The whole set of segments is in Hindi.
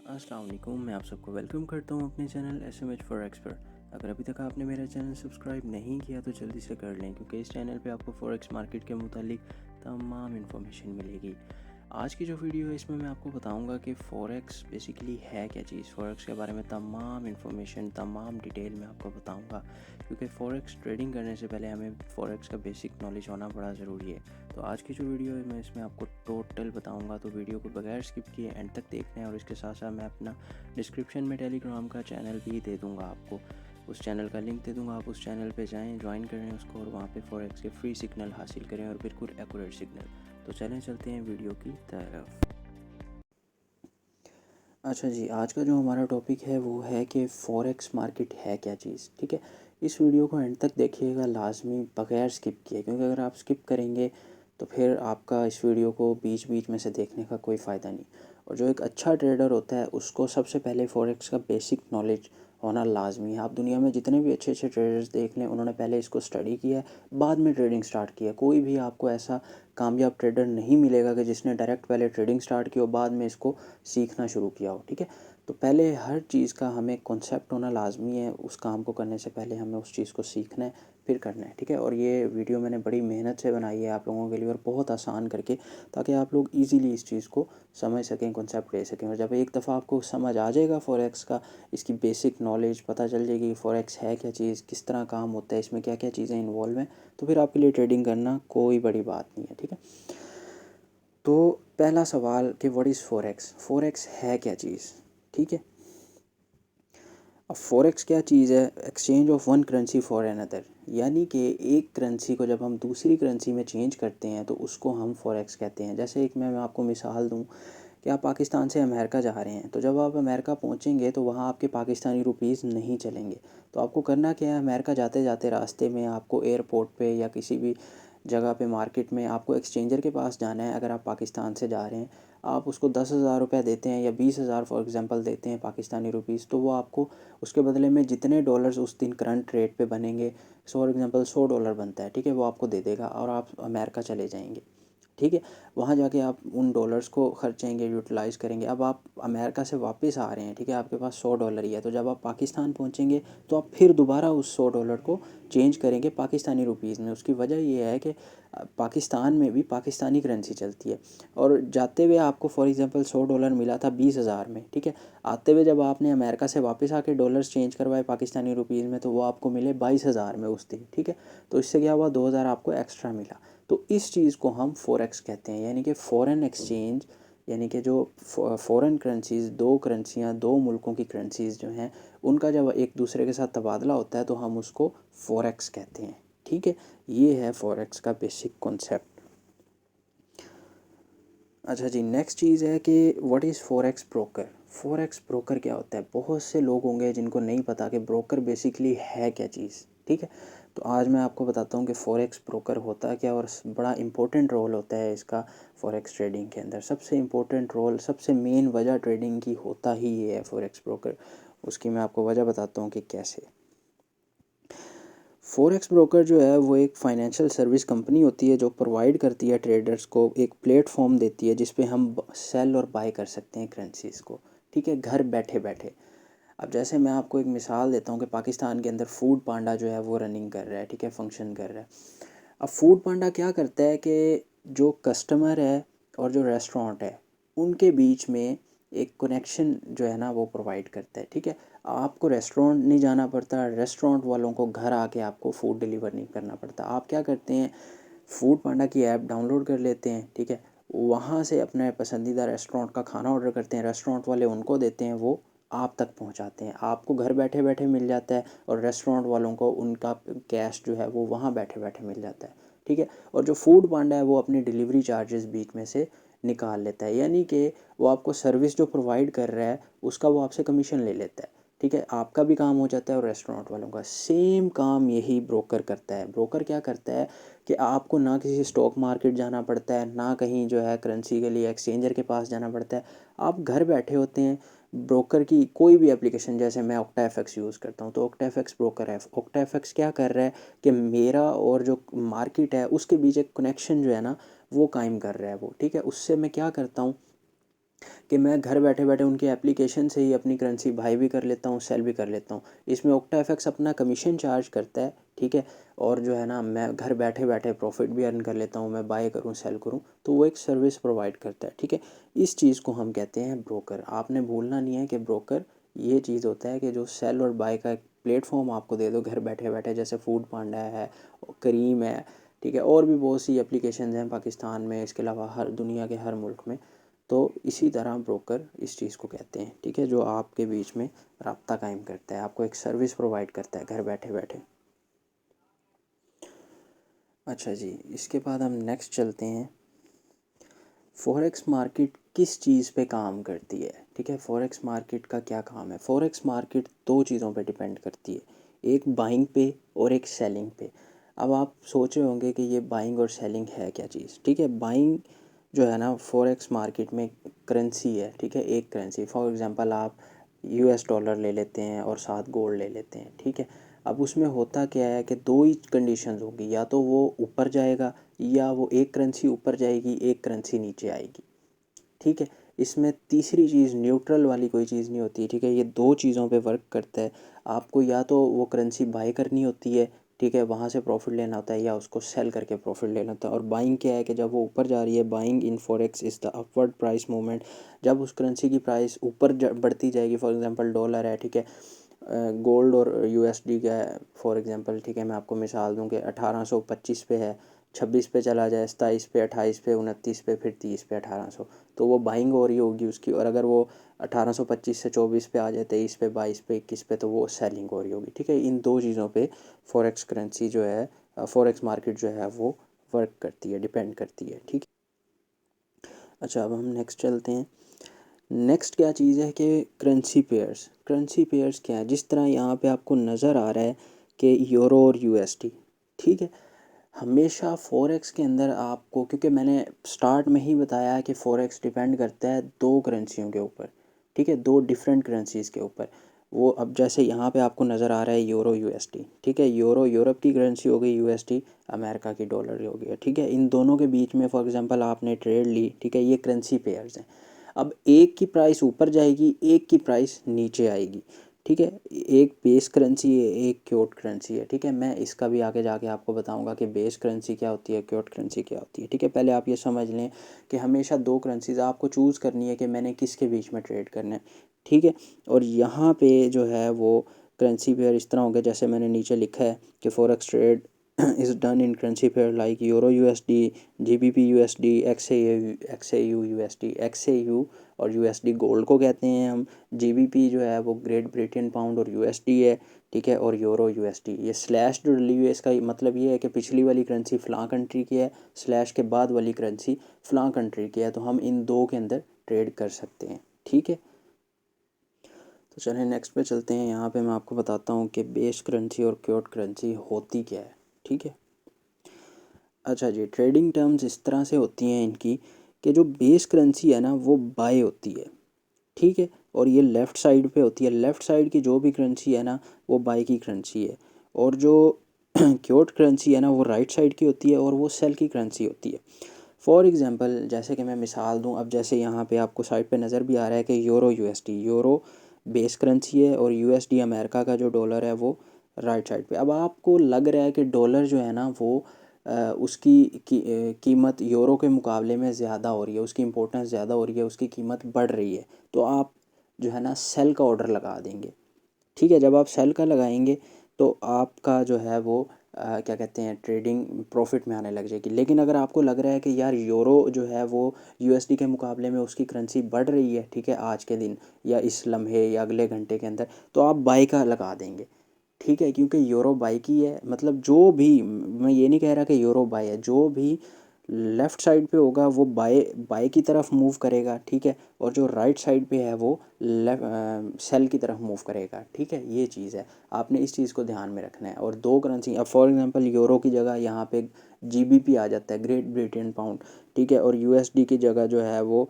अस्सलाम वालेकुम, मैं आप सबको वेलकम करता हूँ अपने चैनल SMH फॉरेक्स पर। अगर अभी तक आपने मेरा चैनल सब्सक्राइब नहीं किया तो जल्दी से कर लें, क्योंकि इस चैनल पे आपको फॉरेक्स मार्केट के मुतालिक तमाम इन्फॉर्मेशन मिलेगी। आज की जो वीडियो है इसमें मैं आपको बताऊंगा कि फ़ॉरेक्स बेसिकली है क्या चीज़। फ़ॉरेक्स के बारे में तमाम इन्फॉर्मेशन, तमाम डिटेल मैं आपको बताऊंगा, क्योंकि फ़ॉरेक्स ट्रेडिंग करने से पहले हमें फ़ॉरेक्स का बेसिक नॉलेज होना बड़ा ज़रूरी है। तो आज की जो वीडियो है मैं इसमें आपको टोटल बताऊंगा, तो वीडियो को बगैर स्किप किए एंड तक देखना है। और इसके साथ साथ मैं अपना डिस्क्रिप्शन में टेलीग्राम का चैनल भी दे दूँगा आपको, उस चैनल का लिंक दे दूँगा। आप उस चैनल पे जाएँ, ज्वाइन करें उसको और वहाँ पे फ़ॉरेक्स के फ्री सिग्नल हासिल करें, और बिल्कुल एक्यूरेट सिग्नल। तो चलें चलते हैं वीडियो की तरफ। अच्छा जी, आज का जो हमारा टॉपिक है वो है कि फ़ॉरेक्स मार्केट है क्या चीज़। ठीक है, इस वीडियो को एंड तक देखिएगा लाजमी, बगैर स्किप किए, क्योंकि अगर आप स्किप करेंगे तो फिर आपका इस वीडियो को बीच बीच में से देखने का कोई फ़ायदा नहीं। और जो एक अच्छा ट्रेडर होता है उसको सबसे पहले फ़ॉरेक्स का बेसिक नॉलेज होना लाजमी है। आप दुनिया में जितने भी अच्छे अच्छे ट्रेडर्स देख लें, उन्होंने पहले इसको स्टडी किया है, बाद में ट्रेडिंग स्टार्ट किया। कोई भी आपको ऐसा कामयाब ट्रेडर नहीं मिलेगा कि जिसने डायरेक्ट पहले ट्रेडिंग स्टार्ट की और बाद में इसको सीखना शुरू किया हो। ठीक है, तो पहले हर चीज़ का हमें कॉन्सेप्ट होना लाजमी है। उस काम को करने से पहले हमें उस चीज़ को सीखना है, फिर करना है। ठीक है, और ये वीडियो मैंने बड़ी मेहनत से बनाई है आप लोगों के लिए, और बहुत आसान करके, ताकि आप लोग ईज़िली इस चीज़ को समझ सकें, कॉन्सेप्ट ले सकें। और जब एक दफ़ा आपको समझ आ जाएगा फ़ॉरेक्स का, इसकी बेसिक नॉलेज पता चल जाएगी कि फ़ॉरेक्स है क्या चीज़, किस तरह काम होता है, इसमें क्या क्या चीज़ें इन्वॉल्व हैं, तो फिर आपके लिए ट्रेडिंग करना कोई बड़ी बात नहीं है। ठीक है, तो पहला सवाल कि व्हाट इज़ फ़ॉरेक्स। फ़ॉरेक्स है क्या चीज़। ठीक है, अब फ़ॉरेक्स क्या चीज़ है? Exchange of one currency for another, यानी कि एक करेंसी को जब हम दूसरी करेंसी में चेंज करते हैं तो उसको हम फ़ॉरेक्स कहते हैं। जैसे एक मैं आपको मिसाल दूं कि आप पाकिस्तान से अमेरिका जा रहे हैं, तो जब आप अमेरिका पहुंचेंगे तो वहां आपके पाकिस्तानी रुपीज़ नहीं चलेंगे। तो आपको करना क्या है, अमेरिका जाते जाते रास्ते में आपको एयरपोर्ट पे या किसी भी जगह पे मार्केट में आपको एक्सचेंजर के पास जाना है। अगर आप पाकिस्तान से जा रहे हैं, आप उसको 10,000 रुपये देते हैं या 20,000 फॉर एग्ज़ाम्पल देते हैं पाकिस्तानी रुपीज़, तो वो आपको उसके बदले में जितने डॉलर्स उस दिन करंट रेट पे बनेंगे, फॉर एग्ज़ाम्पल $100 बनता है, ठीक है, वो आपको दे देगा और आप अमेरिका चले जाएंगे। ठीक है, वहाँ जाके आप उन डॉलर्स को खर्चेंगे, यूटिलाइज़ करेंगे। अब आप अमेरिका से वापस आ रहे हैं, ठीक है, आपके पास $100 ही है, तो जब आप पाकिस्तान पहुँचेंगे तो आप फिर दोबारा उस $100 को चेंज करेंगे पाकिस्तानी रुपीज़ में। उसकी वजह ये है कि पाकिस्तान में भी पाकिस्तानी करेंसी चलती है। और जाते हुए आपको फॉर एग्ज़ाम्पल $100 मिला था 20,000 में, ठीक है, आते हुए जब आपने अमेरिका से वापस आके डॉलर्स चेंज करवाए पाकिस्तानी रुपीज़ में, तो वो आपको मिले 22,000 में उस दिन। ठीक है, तो इससे क्या हुआ, 2,000 आपको एक्स्ट्रा मिला। तो इस चीज़ को हम फ़ॉरेक्स कहते हैं, यानी कि फ़ॉरेन एक्सचेंज, यानी कि जो फ़ॉरेन करेंसीज़, दो करेंसियाँ, दो मुल्कों की करेंसीज़ जो हैं, उनका जब एक दूसरे के साथ तबादला होता है तो हम उसको फ़ॉरेक्स कहते हैं। ठीक है, ये है फ़ॉरेक्स का बेसिक कॉन्सेप्ट। अच्छा जी, नेक्स्ट चीज़ है कि what is forex broker. Forex broker क्या होता है? बहुत से लोग होंगे जिनको नहीं पता कि ब्रोकर बेसिकली है क्या चीज़। ठीक है, तो आज मैं आपको बताता हूँ कि फ़ॉरेक्स ब्रोकर होता क्या, और बड़ा इंपॉर्टेंट रोल होता है इसका फ़ॉरेक्स ट्रेडिंग के अंदर। सबसे इम्पोर्टेंट रोल, सबसे मेन वजह ट्रेडिंग की होता ही ये है फ़ॉरेक्स ब्रोकर। उसकी मैं आपको वजह बताता हूँ कि कैसे। फॉरेक्स ब्रोकर जो है वो एक फाइनेंशियल सर्विस कंपनी होती है जो प्रोवाइड करती है ट्रेडर्स को, एक प्लेटफॉर्म देती है जिस पे हम सेल और बाय कर सकते हैं करेंसीज़ को। ठीक है, घर बैठे बैठे। अब जैसे मैं आपको एक मिसाल देता हूँ कि पाकिस्तान के अंदर फूड पांडा जो है वो रनिंग कर रहा है, ठीक है, फंक्शन कर रहा है। अब फूड पांडा क्या करता है कि जो कस्टमर है और जो रेस्टोरेंट है उनके बीच में एक कनेक्शन जो है ना वो प्रोवाइड करता है। ठीक है, आपको रेस्टोरेंट नहीं जाना पड़ता, रेस्टोरेंट वालों को घर आके आपको फ़ूड डिलीवर नहीं करना पड़ता। आप क्या करते हैं, फूड पांडा की ऐप डाउनलोड कर लेते हैं, ठीक है, वहाँ से अपने पसंदीदा रेस्टोरेंट का खाना ऑर्डर करते हैं, रेस्टोरेंट वाले उनको देते हैं, वो आप तक पहुँचाते हैं। आपको घर बैठे बैठे मिल जाता है और रेस्टोरेंट वालों को उनका कैश जो है वो वहाँ बैठे बैठे मिल जाता है। ठीक है, और जो फूड पांडा है वो अपनी डिलीवरी चार्जेस बीच में से निकाल लेता है, यानी कि वो आपको सर्विस जो प्रोवाइड कर रहा है उसका वो आपसे कमीशन ले लेता है। ठीक है, आपका भी काम हो जाता है और रेस्टोरेंट वालों का। सेम काम यही ब्रोकर करता है। ब्रोकर क्या करता है कि आपको ना किसी स्टॉक मार्केट जाना पड़ता है, ना कहीं जो है करेंसी के लिए एक्सचेंजर के पास जाना पड़ता है। आप घर बैठे होते हैं, ब्रोकर की कोई भी एप्लीकेशन, जैसे मैं ऑक्टा एफएक्स यूज़ करता हूँ, तो ऑक्टा एफएक्स ब्रोकर है। ऑक्टा एफएक्स क्या कर रहा है कि मेरा और जो मार्केट है उसके बीच एक कनेक्शन जो है ना वो कायम कर रहा है वो। ठीक है, उससे मैं क्या करता हूँ कि मैं घर बैठे बैठे उनकी एप्लीकेशन से ही अपनी करेंसी बाई भी कर लेता हूँ, सेल भी कर लेता हूँ। इसमें OctaFX अपना कमीशन चार्ज करता है, ठीक है। और जो है ना, मैं घर बैठे बैठे प्रॉफिट भी अर्न कर लेता हूँ, मैं बाय करूँ सेल करूँ, तो वो एक सर्विस प्रोवाइड करता है, ठीक है। इस चीज़ को हम कहते हैं ब्रोकर। आपने भूलना नहीं है कि ब्रोकर ये चीज़ होता है कि जो सेल और बाय का एक प्लेटफॉर्म आपको दे दो घर बैठे बैठे, जैसे फूड पांडा है, करीम है, ठीक है, और भी बहुत सी एप्लीकेशन हैं पाकिस्तान में, इसके अलावा हर दुनिया के हर मुल्क में। तो इसी तरह ब्रोकर इस चीज़ को कहते हैं, ठीक है, जो आपके बीच में राब्ता कायम करता है, आपको एक सर्विस प्रोवाइड करता है घर बैठे बैठे। अच्छा जी, इसके बाद हम नेक्स्ट चलते हैं, फॉरेक्स मार्केट किस चीज़ पे काम करती है, ठीक है। फॉरेक्स मार्केट का क्या काम है? फॉरेक्स मार्केट दो चीज़ों पे डिपेंड करती है, एक बाइंग पे और एक सेलिंग पे। अब आप सोच रहे होंगे कि ये बाइंग और सेलिंग है क्या चीज़, ठीक है। बाइंग जो है ना, फॉरेक्स मार्केट में करेंसी है, ठीक है, एक करेंसी। फॉर एग्जांपल आप US डॉलर ले लेते हैं और साथ गोल्ड ले लेते हैं, ठीक है। अब उसमें होता क्या है कि दो ही कंडीशंस होगी, या तो वो ऊपर जाएगा या वो एक करेंसी ऊपर जाएगी, एक करेंसी नीचे आएगी, ठीक है। इसमें तीसरी चीज़ न्यूट्रल वाली कोई चीज़ नहीं होती, ठीक है। ये दो चीज़ों पे वर्क करता है। आपको या तो वो करेंसी बाय करनी होती है, ठीक है, वहाँ से प्रॉफिट लेना होता है, या उसको सेल करके प्रॉफिट लेना होता है। और बाइंग क्या है कि जब वो ऊपर जा रही है, buying in forex is the upward price movement. जब उस करेंसी की प्राइस ऊपर बढ़ती जाएगी, फॉर एग्जांपल डॉलर है, ठीक है, गोल्ड और USD का है फॉर एग्जांपल, ठीक है, मैं आपको मिसाल दूँ कि 1825 पे है, 26 पे चला जाए, 27 पे, 28 पे, 29 पे, फिर 30 पे, 1800, तो वो बाइंग हो रही होगी उसकी। और अगर वो 1825 से 24 पे आ जाए, 23 पे, 22 पे, 21 पे, तो वो सेलिंग हो रही होगी, ठीक है। इन दो चीज़ों पे फॉरेक्स करेंसी जो है, फॉरेक्स मार्केट जो है वो वर्क करती है, डिपेंड करती है, ठीक है। अच्छा, अब हम नेक्स्ट चलते हैं। नेक्स्ट क्या चीज़ है कि करेंसी पेयर्स। करेंसी पेयर्स क्या है? जिस तरह यहाँ पे आपको नज़र आ रहा है कि यूरो और USD, ठीक है। हमेशा फॉरेक्स के अंदर आपको, क्योंकि मैंने स्टार्ट में ही बताया कि फॉरेक्स डिपेंड करता है दो करेंसियों के ऊपर, ठीक है, दो डिफरेंट करेंसीज़ के ऊपर। वो अब जैसे यहाँ पे आपको नज़र आ रहा है यूरो USD, ठीक है। यूरो यूरोप की करेंसी हो गई, USD अमेरिका की डॉलर हो गई, ठीक है। इन दोनों के बीच में फॉर एग्जांपल आपने ट्रेड ली, ठीक है, ये करेंसी पेयर्स हैं। अब एक की प्राइस ऊपर जाएगी, एक की प्राइस नीचे आएगी, ठीक है। एक बेस करेंसी है, एक क्योट करेंसी है, ठीक है। मैं इसका भी आगे जाके आपको बताऊंगा कि बेस करेंसी क्या होती है, क्योट करेंसी क्या होती है, ठीक है। पहले आप ये समझ लें कि हमेशा दो करेंसीज आपको चूज़ करनी है कि मैंने किसके बीच में ट्रेड करना है, ठीक है। और यहाँ पे जो है वो करेंसी पेयर इस तरह होंगे, जैसे मैंने नीचे लिखा है कि forex trade is done in currency pair like euro USD, GBP USD, XAU USD। XAU और USD गोल्ड को कहते हैं हम। GBP जो है वो ग्रेट ब्रिटेन पाउंड और USD है, ठीक है। और यूरो USD, ये स्लैश जो डली हुई है, इसका मतलब ये है कि पिछली वाली करेंसी फ़लाँ कंट्री की है, स्लैश के बाद वाली करेंसी फ़लाँ कंट्री की है, तो हम इन दो के अंदर ट्रेड कर सकते हैं, ठीक है। तो चलिए नेक्स्ट पे चलते हैं। यहाँ पे मैं आपको बताता हूँ कि बेस करेंसी और क्योट करेंसी होती क्या है, ठीक है। अच्छा जी, ट्रेडिंग टर्म्स इस तरह से होती हैं इनकी कि जो बेस करेंसी है ना वो बाय होती है, ठीक है। और ये लेफ़्ट साइड पे होती है, लेफ़्ट साइड की जो भी करेंसी है ना वो बाय की करेंसी है। और जो क्योट करेंसी है ना वो राइट साइड की होती है और वो सेल की करेंसी होती है। फॉर एग्जांपल जैसे कि मैं मिसाल दूं, अब जैसे यहाँ पे आपको साइड पे नज़र भी आ रहा है कि euro USD, euro base currency है और USD अमेरिका का जो डॉलर है वो राइट साइड पे। अब आपको लग रहा है कि डॉलर जो है ना वो उसकी कीमत यूरो के मुकाबले में ज़्यादा हो रही है, उसकी इम्पोर्टेंस ज़्यादा हो रही है, उसकी कीमत बढ़ रही है, तो आप जो है ना सेल का ऑर्डर लगा देंगे, ठीक है। जब आप सेल का लगाएंगे तो आपका जो है वो क्या कहते हैं, ट्रेडिंग प्रॉफिट में आने लग जाएगी। लेकिन अगर आपको लग रहा है कि यार यूरो जो है वो USD के मुकाबले में उसकी करेंसी बढ़ रही है, ठीक है, आज के दिन या इस लम्हे या अगले घंटे के अंदर, तो आप बाई का लगा देंगे, ठीक है। क्योंकि यूरो बाई की है, मतलब जो भी, मैं ये नहीं कह रहा कि यूरो बाई है, जो भी लेफ़्ट साइड पे होगा वो बाय बाय की तरफ मूव करेगा, ठीक है। और जो राइट साइड पे है वो सेल की तरफ मूव करेगा, ठीक है। ये चीज़ है, आपने इस चीज़ को ध्यान में रखना है। और दो करेंसी, अब फॉर एग्जांपल यूरो की जगह यहाँ पे GBP आ जाता है, ग्रेट ब्रिटेन पाउंड, ठीक है। और USD की जगह जो है वो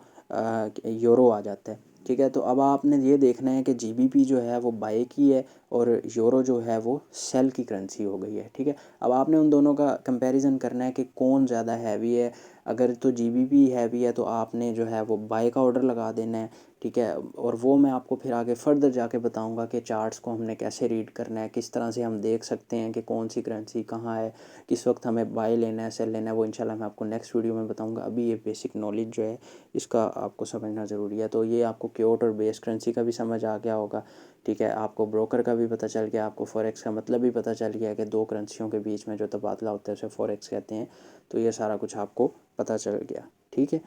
यूरो आ जाता है, ठीक है। तो अब आपने ये देखना है कि GBP जो है वो बाय की है और यूरो जो है वो सेल की करेंसी हो गई है, ठीक है। अब आपने उन दोनों का कंपैरिजन करना है कि कौन ज़्यादा हैवी है, अगर तो जीबीपी हैवी है तो आपने जो है वो बाय का ऑर्डर लगा देना है, ठीक है। और वो मैं आपको फिर आगे फर्दर जाके बताऊंगा कि चार्ट्स को हमने कैसे रीड करना है, किस तरह से हम देख सकते हैं कि कौन सी करेंसी कहाँ है, किस वक्त हमें बाय लेना है सेल लेना है, वो इंशाल्लाह मैं आपको नेक्स्ट वीडियो में बताऊंगा। अभी ये बेसिक नॉलेज जो है इसका आपको समझना ज़रूरी है। तो ये आपको क्योट और बेस करेंसी का भी समझ आ गया होगा, ठीक है। आपको ब्रोकर का भी पता चल गया, आपको फॉरेक्स का मतलब भी पता चल गया कि दो करेंसियों के बीच में जो तबादला होता है उसे फॉरेक्स कहते हैं। तो ये सारा कुछ आपको पता चल गया, ठीक है।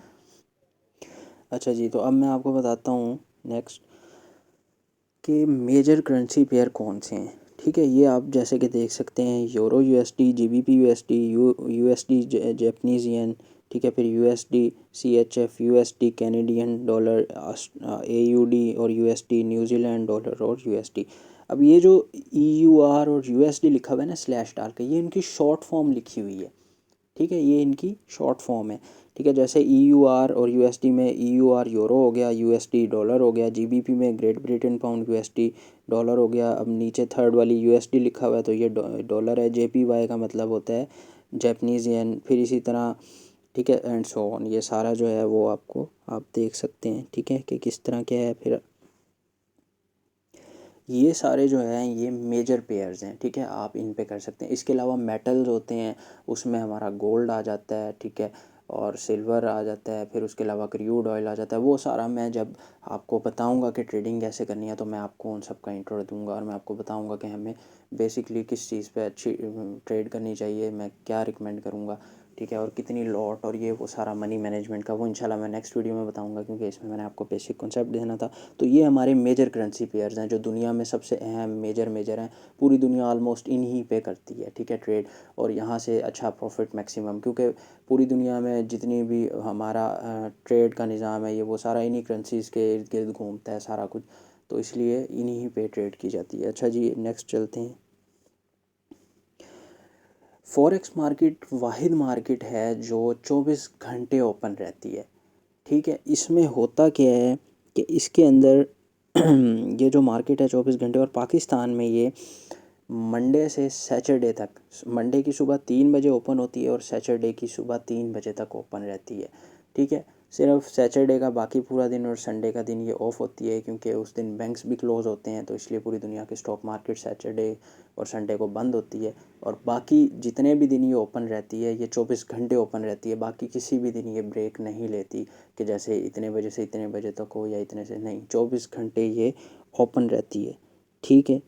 अच्छा जी, तो अब मैं आपको बताता हूँ नेक्स्ट कि मेजर करेंसी पेयर कौन से हैं, ठीक है। ये आप जैसे कि देख सकते हैं, euro USD, GBP USD, USD Japanese yen, ठीक है। फिर USD CHF, USD Canadian dollar, AUD और यूएसडी न्यूजीलैंड डॉलर और यूएसडी। अब ये जो ईयूआर और यूएसडी लिखा हुआ है ना स्लैश डाल के, ये इनकी शॉर्ट फॉर्म लिखी हुई है, ठीक है। ये इनकी शॉर्ट फॉर्म है, ठीक है। जैसे ईयूआर और यूएसडी में ईयूआर यूरो हो गया, यूएसडी डॉलर हो गया, जीबीपी में great Britain pound, USD dollar हो गया। अब नीचे थर्ड वाली यूएसडी लिखा हुआ है तो ये डॉलर है। जेपीवाई का मतलब होता है जापानीज येन, फिर इसी तरह, ठीक है, एंड सो ऑन। ये सारा जो है वो आपको आप देख सकते हैं, ठीक है, कि किस तरह क्या है। फिर ये सारे जो हैं ये मेजर पेयर्स हैं, ठीक है, आप इन पे कर सकते हैं। इसके अलावा मेटल्स होते हैं, उसमें हमारा गोल्ड आ जाता है, ठीक है, और सिल्वर आ जाता है, फिर उसके अलावा क्रूड ऑयल आ जाता है। वो सारा मैं जब आपको बताऊंगा कि ट्रेडिंग कैसे करनी है तो मैं आपको उन सब का इंट्रो दूंगा और मैं आपको बताऊंगा कि हमें बेसिकली किस चीज़ पे अच्छी ट्रेड करनी चाहिए, मैं क्या रिकमेंड करूँगा, ठीक है, और कितनी लॉट और ये वो सारा मनी मैनेजमेंट का, वो इंशाल्लाह मैं नेक्स्ट वीडियो में बताऊंगा, क्योंकि इसमें मैंने आपको बेसिक कॉन्सेप्ट देना था। तो ये हमारे मेजर करेंसी पेयर्स हैं जो दुनिया में सबसे अहम मेजर हैं। पूरी दुनिया ऑलमोस्ट इन्हीं पे करती है, ठीक है, ट्रेड, और यहाँ से अच्छा प्रॉफिट मैक्सिमम, क्योंकि पूरी दुनिया में जितनी भी हमारा ट्रेड का निज़ाम है ये वो सारा इन्हीं करेंसीज़ के इर्द गिर्द घूमता है सारा कुछ, तो इसलिए इन्हीं पे ट्रेड की जाती है। अच्छा जी, नेक्स्ट चलते हैं। फॉरेक्स मार्केट वाहिद मार्केट है जो 24 घंटे ओपन रहती है, ठीक है। इसमें होता क्या है कि इसके अंदर ये जो मार्केट है 24 घंटे, और पाकिस्तान में ये मंडे से सैटरडे तक, मंडे की सुबह 3 बजे ओपन होती है और सैटरडे की सुबह 3 बजे तक ओपन रहती है, ठीक है। सिर्फ सैटरडे का बाकी पूरा दिन और संडे का दिन ये ऑफ होती है, क्योंकि उस दिन बैंक्स भी क्लोज़ होते हैं, तो इसलिए पूरी दुनिया की स्टॉक मार्केट सैटरडे और संडे को बंद होती है। और बाकी जितने भी दिन ये ओपन रहती है ये 24 घंटे ओपन रहती है, बाकी किसी भी दिन ये ब्रेक नहीं लेती कि जैसे इतने बजे से इतने बजे तक हो या इतने से, नहीं, 24 घंटे ये ओपन रहती है, ठीक है।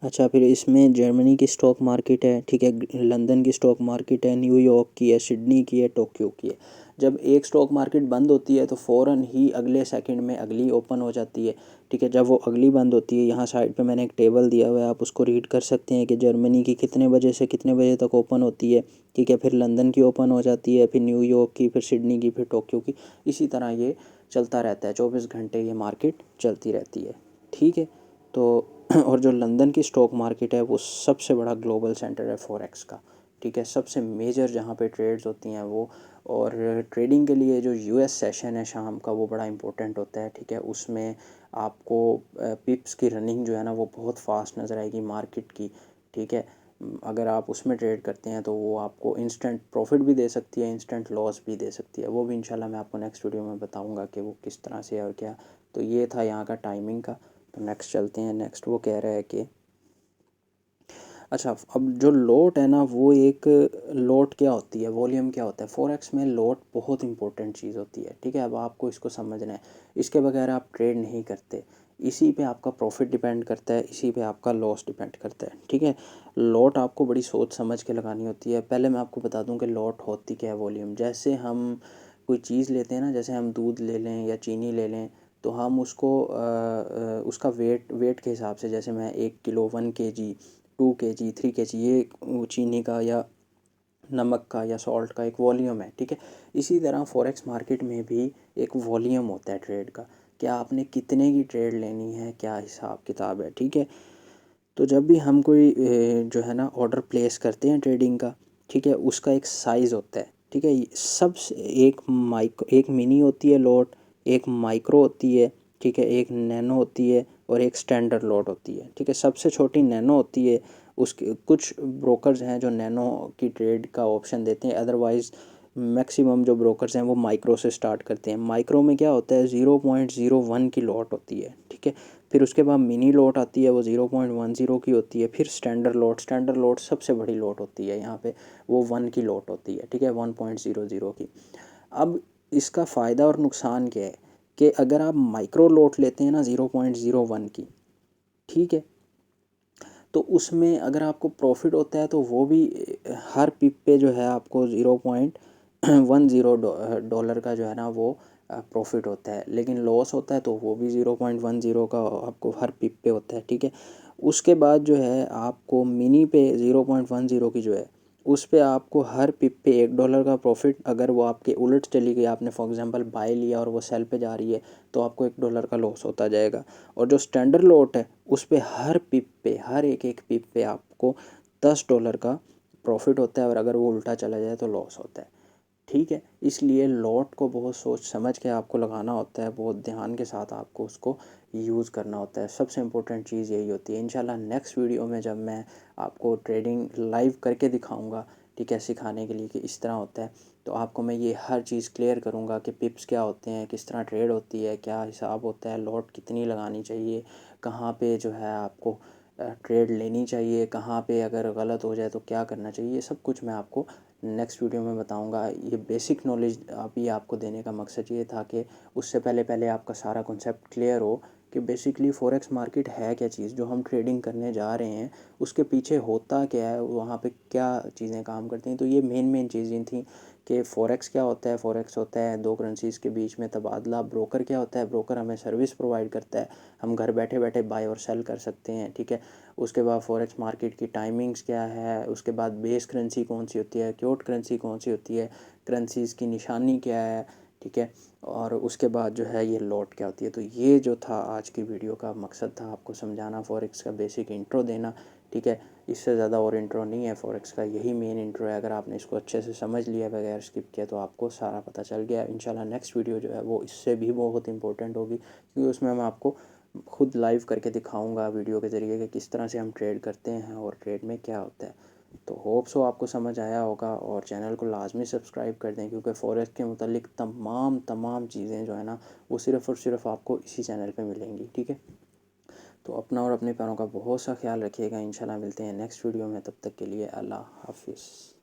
अच्छा, फिर इसमें जर्मनी की स्टॉक मार्केट है, ठीक है, लंदन की स्टॉक मार्केट है, न्यूयॉर्क की है, सिडनी की है, टोक्यो की है। जब एक स्टॉक मार्केट बंद होती है तो फ़ौरन ही अगले सेकंड में अगली ओपन हो जाती है, ठीक है। जब वो अगली बंद होती है, यहाँ साइड पे मैंने एक टेबल दिया हुआ है, आप उसको रीड कर सकते हैं कि जर्मनी की कितने बजे से कितने बजे तक ओपन होती है, ठीक है। फिर लंदन की ओपन हो जाती है, फिर न्यूयॉर्क की, फिर सिडनी की, फिर टोक्यो की। इसी तरह ये चलता रहता है, 24 घंटे ये मार्केट चलती रहती है, ठीक है। तो और जो लंदन की स्टॉक मार्केट है वो सबसे बड़ा ग्लोबल सेंटर है फॉरेक्स का, ठीक है, सबसे मेजर जहाँ पे ट्रेड्स होती हैं वो। और ट्रेडिंग के लिए जो यूएस सेशन है शाम का वो बड़ा इंपॉर्टेंट होता है, ठीक है। उसमें आपको पिप्स की रनिंग जो है ना वो बहुत फास्ट नज़र आएगी मार्केट की, ठीक है। अगर आप उसमें ट्रेड करते हैं तो वो आपको इंस्टेंट प्रॉफिट भी दे सकती है, इंस्टेंट लॉस भी दे सकती है, वो भी इंशाल्लाह मैं आपको नेक्स्ट वीडियो में बताऊंगा कि वो किस तरह से है और क्या। तो ये था यहाँ का टाइमिंग का। तो नेक्स्ट चलते हैं। नेक्स्ट वो कह रहा है कि अच्छा, अब जो लोट है ना वो एक, लोट क्या होती है, वॉल्यूम क्या होता है, फॉरेक्स में लोट बहुत इंपॉर्टेंट चीज़ होती है, ठीक है। अब आपको इसको समझना है, इसके बगैर आप ट्रेड नहीं करते। इसी पे आपका प्रॉफिट डिपेंड करता है, इसी पे आपका लॉस डिपेंड करता है, ठीक है। लॉट आपको बड़ी सोच समझ के लगानी होती है। पहले मैं आपको बता दूं कि लॉट होती क्या है। वॉल्यूम, जैसे हम कोई चीज़ लेते हैं ना, जैसे हम दूध ले लें या चीनी ले लें, तो हम उसको उसका वेट के हिसाब से, जैसे मैं 1 किलो, 1 kg, 2 kg, 3 kg, ये चीनी का या नमक का या सॉल्ट का एक वॉल्यूम है, ठीक है। इसी तरह फॉरेक्स मार्केट में भी एक वॉल्यूम होता है ट्रेड का, क्या आपने कितने की ट्रेड लेनी है, क्या हिसाब किताब है, ठीक है। तो जब भी हम कोई जो है ना ऑर्डर प्लेस करते हैं ट्रेडिंग का, ठीक है, उसका एक साइज़ होता है, ठीक है। सब एक मिनी होती है लॉट, एक माइक्रो होती है, ठीक है, एक नैनो होती है और एक स्टैंडर्ड लॉट होती है, ठीक है। सबसे छोटी नैनो होती है उसके कुछ ब्रोकर्स हैं जो नैनो की ट्रेड का ऑप्शन देते हैं, अदरवाइज़ मैक्सिमम जो ब्रोकर्स हैं वो माइक्रो से स्टार्ट करते हैं। माइक्रो में क्या होता है, 0.01 की लॉट होती है, ठीक है। फिर उसके बाद मिनी लॉट आती है, वो 0.10 की होती है। फिर स्टैंडर्ड लॉट सबसे बड़ी लॉट होती है यहाँ पे, वो 1 की लॉट होती है, ठीक है, 1.00 की। अब इसका फ़ायदा और नुकसान क्या है कि अगर आप माइक्रो लॉट लेते हैं ना 0.01 की, ठीक है, तो उसमें अगर आपको प्रॉफिट होता है तो वो भी हर पिप पे जो है आपको 0.10 डॉलर का जो है ना वो प्रॉफिट होता है। लेकिन लॉस होता है तो वो भी 0.10 का आपको हर पिप पे होता है, ठीक है। उसके बाद जो है आपको मिनी पे 0.10 की जो है उस पे आपको हर पिप पे $1 का प्रॉफिट, अगर वो आपके उलट चली गई, आपने फॉर एग्जांपल बाय लिया और वो सेल पे जा रही है, तो आपको $1 का लॉस होता जाएगा। और जो स्टैंडर्ड लॉट है उस पे हर पिप पे, हर एक पिप पे आपको $10 का प्रॉफिट होता है, और अगर वो उल्टा चला जाए तो लॉस होता है, ठीक है। इसलिए लॉट को बहुत सोच समझ के आपको लगाना होता है, बहुत ध्यान के साथ आपको उसको यूज़ करना होता है। सबसे इम्पोर्टेंट चीज़ यही होती है। इंशाल्लाह नेक्स्ट वीडियो में जब मैं आपको ट्रेडिंग लाइव करके दिखाऊंगा, ठीक है, सिखाने के लिए कि इस तरह होता है, तो आपको मैं ये हर चीज़ क्लियर करूँगा कि पिप्स क्या होते हैं, किस तरह ट्रेड होती है, क्या हिसाब होता है, लॉट कितनी लगानी चाहिए, कहाँ पे जो है आपको ट्रेड लेनी चाहिए, कहाँ पे अगर गलत हो जाए तो क्या करना चाहिए, ये सब कुछ मैं आपको नेक्स्ट वीडियो में बताऊंगा। ये बेसिक नॉलेज अभी आपको देने का मकसद ये था कि उससे पहले पहले आपका सारा कॉन्सेप्ट क्लियर हो कि बेसिकली फॉरेक्स मार्केट है क्या चीज़, जो हम ट्रेडिंग करने जा रहे हैं उसके पीछे होता क्या है, वहाँ पे क्या चीज़ें काम करती हैं। तो ये मेन चीज़ें थी कि फ़ॉरेक्स क्या होता है। फ़ॉरेक्स होता है दो करेंसीज़ के बीच में तबादला। ब्रोकर क्या होता है, ब्रोकर हमें सर्विस प्रोवाइड करता है, हम घर बैठे बैठे बाय और सेल कर सकते हैं, ठीक है। उसके बाद फॉरेक्स मार्केट की टाइमिंग्स क्या है, उसके बाद बेस करेंसी कौन सी होती है, क्योट करेंसी कौन सी होती है, करेंसीज़ की निशानी क्या है, ठीक है। और उसके बाद जो है ये लॉट क्या होती है। तो ये जो था आज की वीडियो का मकसद था, आपको समझाना, फॉरेक्स का बेसिक इंट्रो देना, ठीक है। इससे ज़्यादा और इंट्रो नहीं है, फॉरेक्स का यही मेन इंट्रो है। अगर आपने इसको अच्छे से समझ लिया बगैर स्किप किया तो आपको सारा पता चल गया। इंशाल्लाह नेक्स्ट वीडियो जो है वो इससे भी बहुत इंपॉर्टेंट होगी, क्योंकि उसमें मैं आपको खुद लाइव करके दिखाऊंगा वीडियो के ज़रिए कि किस तरह से हम ट्रेड करते हैं और ट्रेड में क्या होता है। तो होप सो आपको समझ आया होगा, और चैनल को लाजमी सब्सक्राइब कर दें, क्योंकि फॉरेक्स के मुतालिक तमाम चीज़ें जो है ना वो सिर्फ़ और सिर्फ आपको इसी चैनल पे मिलेंगी, ठीक है। तो अपना और अपने पैरों का बहुत सा ख्याल रखिएगा। इंशाल्लाह मिलते हैं नेक्स्ट वीडियो में, तब तक के लिए अल्लाह हाफिज़।